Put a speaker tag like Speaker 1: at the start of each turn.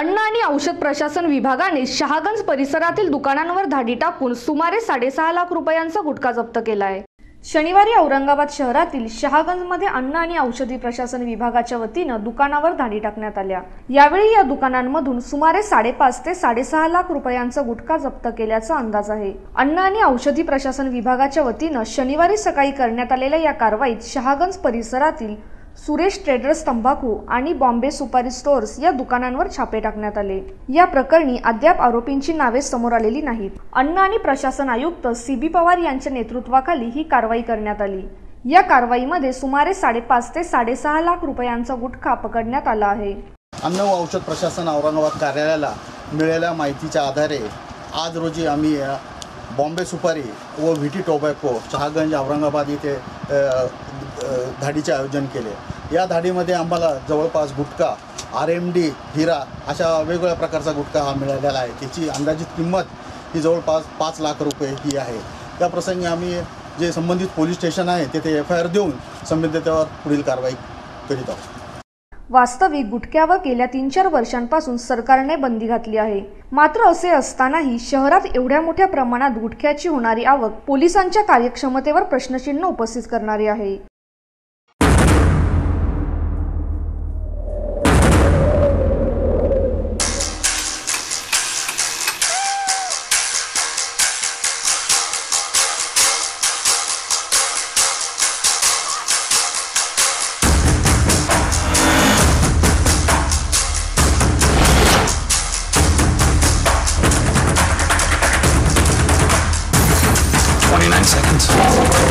Speaker 1: अन्न आणि औषध प्रशासन विभागाने शहागंज परिसरातील दुकानांवर धाडी टाकून सुमारे 6.5 लाख रुपयांचा गुटखा जप्त केला आहे। शनिवारी औरंगाबाद शहरातील शहागंजमध्ये अन्न आणि औषधी प्रशासन विभागाच्या वतीनं दुकानावर धाडी टाकण्यात आल्या। यावेळी या दुकानांमधून सुमारे 5.5 ते 6.5 लाख रुपयांचा गुटखा जप्त केल्याचा अंदाज आहे। अन्न आणि औषधी प्रशासन विभागाच्या वतीनं शनिवारी सकाळी करण्यात आलेल्या या कारवाईत शहागंज परिसरातील सुरेश ट्रेडर्स तंबाखू आणि बॉम्बे सुपारी स्टोअर्स या दुकानांवर छापे टाकण्यात आले। या प्रकरणी अद्याप आरोपींची नावे समोर आलेली नाहीत। अन्न आणि प्रशासन आयुक्त सीबी पवार यांच्या नेतृत्वाखाली ही कारवाई करण्यात आली। या कारवाईमध्ये सुमारे 5.5 ते 6.5 लाख रुपयांचा गुटखा पकडण्यात आला आहे।
Speaker 2: अन्न व औषध प्रशासन औरंगाबाद कार्यालयाला मिळालेल्या माहितीच्या आधारे आज रोजी आम्ही बॉम्बे सुपारी व व्हीटी टोबॅको शहागंज औरंगाबाद येथे धाडीचे आयोजन केले। या धाडीमध्ये आम्हाला जवळपास गुटखा RMD हिरा अशा वेगवेगळ्या प्रकारचा गुटखा हा मिळालेला आहे। त्याची अंदाजित किंमत ही जवळपास 5 लाख रुपये ही आहे। त्या प्रसंगी आम्ही जे संबंधित पोलीस स्टेशन आहे तेथे FIR देऊन संबंधितांवर पुढील कारवाई करीत आहोत।
Speaker 1: वास्तविक गुटख्यावर गेल्या 3-4 वर्षांपासून सरकारने बंदी घातली आहे। मात्र असे असतानाही शहरात एवढ्या मोठ्या प्रमाणात गुटख्याची होणारी आवक पोलिसांच्या कार्यक्षमतेवर प्रश्नचिन्ह उपस्थित करणारी आहे।
Speaker 3: Seconds.